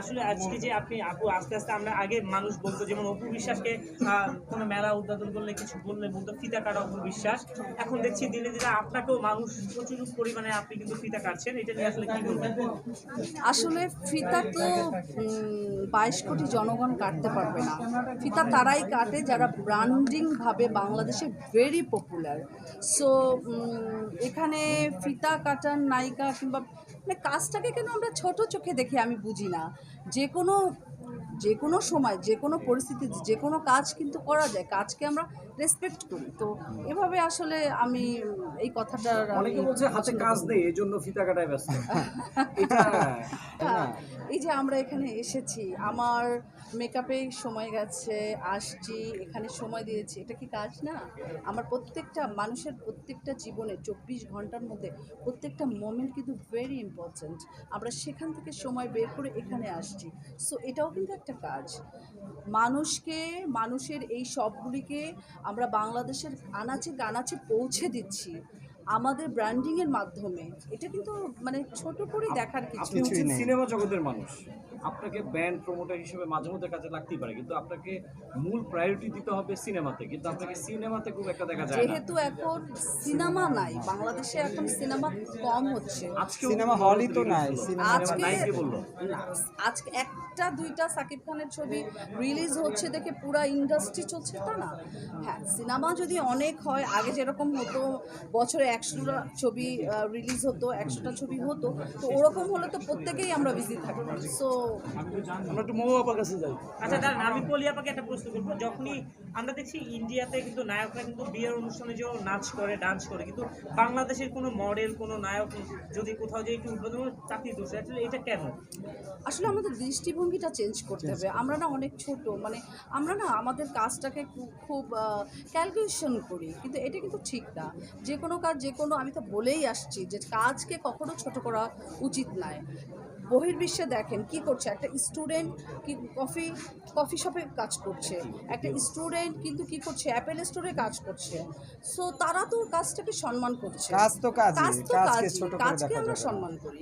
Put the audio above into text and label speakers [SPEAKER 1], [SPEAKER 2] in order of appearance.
[SPEAKER 1] আসলে আজকে যে আপনি আপু আস্তে আস্তে আমরা আগে মানুষ বলতো যেমন অপু বিশ্বাসকে কোনো মেলা উদ্বোধন করলে কিছু বললে বলতো ফিতা কাটা অপু বিশ্বাস। এখন দেখছি দিনে দিনে আপনাকেও মানুষ প্রচুর পরিমাণে আপনি কিন্তু ফিতা কাটছেন, এটা নিয়ে আসলে কি বলবেন?
[SPEAKER 2] আসলে ফিতা তো ২২ কোটি জনগণ কাটতে পারবে না। ফিতা তারাই কাটে যারা ব্র্যান্ডিংভাবে বাংলাদেশে ভেরি পপুলার। সো এখানে ফিতা কাটার নায়িকা কিংবা মানে কাজটাকে কেন আমরা ছোট চোখে দেখি আমি বুঝি না। যে কোনো যে কোনো সময় যে কোনো পরিস্থিতিতে যে কোনো কাজ কিন্তু করা যায়, কাজকে আমরা রেসপেক্ট করি। তো এভাবে আসলে আমি এই কথাটার
[SPEAKER 3] অনেকে বলছে হাতে কাজ নেই এজন্য ফিতা কাটায় ব্যস্ত। এটা
[SPEAKER 2] হ্যাঁ, এই যে আমরা এখানে এসেছি, আমার মেকআপে সময় গেছে, আসছি, এখানে সময় দিয়েছি, এটা কি কাজ না? আমার প্রত্যেকটা মানুষের প্রত্যেকটা জীবনে ২৪ ঘন্টার মধ্যে প্রত্যেকটা মোমেন্ট কিন্তু ভেরি ইম্পর্ট্যান্ট। আমরা সেখান থেকে সময় বের করে এখানে আসছি। সো এটাও কিন্তু একটা কাজ। মানুষের এই সবগুলিকে আমরা বাংলাদেশের আনাচে কানাচে পৌঁছে দিচ্ছি আমাদের ব্র্যান্ডিংয়ের মাধ্যমে। এটা কিন্তু মানে ছোট করে দেখার কিছু
[SPEAKER 3] আপনি হচ্ছেন সিনেমা জগতের মানুষ, আপনাকে ব্যান্ড প্রমোটার হিসেবে মাঝে মধ্যে কাজে লাগতেই পারে, কিন্তু আপনাকে মূল প্রায়োরিটি দিতে হবে সিনেমাতে, কিন্তু আপনাকে সিনেমাতে খুব একটা দেখা যায় না।
[SPEAKER 2] যেহেতু এখন সিনেমা নাই বাংলাদেশে, এখন সিনেমা কম হচ্ছে।
[SPEAKER 4] সিনেমা হলই তো নাই।
[SPEAKER 2] আজকে
[SPEAKER 3] নাই কে বললো?
[SPEAKER 2] আজকে একটা দুইটা সাকিব খানের ছবি রিলিজ হচ্ছে দেখে পুরা ইন্ডাস্ট্রি চলছে তা না। হ্যাঁ, সিনেমা যদি অনেক হয়, আগে যেরকম হতো বছরে ১০০টা ছবি রিলিজ হতো, ১০০টা ছবি হতো, তো ওরকম হলে তো প্রত্যেকেই আমরা বিজি থাকতাম। সো
[SPEAKER 3] আমরা একটু মৌ আপার কাছে যাই।
[SPEAKER 1] আচ্ছা দাঁড়ান, আমি পলি আপাকে একটা প্রশ্ন করবো। যখনই আমরা দেখছি ইন্ডিয়াতে কিন্তু নায়করা কিন্তু বিয়ের অনুষ্ঠানে যে নাচ করে ডান্স করে, কিন্তু বাংলাদেশের কোনো মডেল কোনো নায়ক যদি কোথাও যে একটু উদ্বোধন চাকরি দোষে, আসলে এটা কেন?
[SPEAKER 2] আসলে আমাদের দৃষ্টিভঙ্গিটা চেঞ্জ করতে হবে। আমরা না অনেক ছোট, মানে আমরা না আমাদের কাজটাকে খুব ক্যালকুলেশন করি, কিন্তু এটা কিন্তু ঠিক না। যে কোনো কাজ আমি তো বলেই আসছি যে কাজকে কখনো ছোট করা উচিত নয়। বহির্বিশ্বে দেখেন কি করছে, একটা স্টুডেন্ট কি কফি শপে কাজ করছে, একটা স্টুডেন্ট কিন্তু কি করছে, অ্যাপেল স্টোরে কাজ করছে। সো তারা তো কাজটাকে সম্মান করছে।
[SPEAKER 4] কাজ তো কাজই,
[SPEAKER 2] কাজ তো
[SPEAKER 4] কাজকে
[SPEAKER 2] কাজই,
[SPEAKER 4] ছোট করে
[SPEAKER 2] কাজকে
[SPEAKER 4] দেখা
[SPEAKER 2] আমরা
[SPEAKER 4] যাবে না।
[SPEAKER 2] সম্মান করি।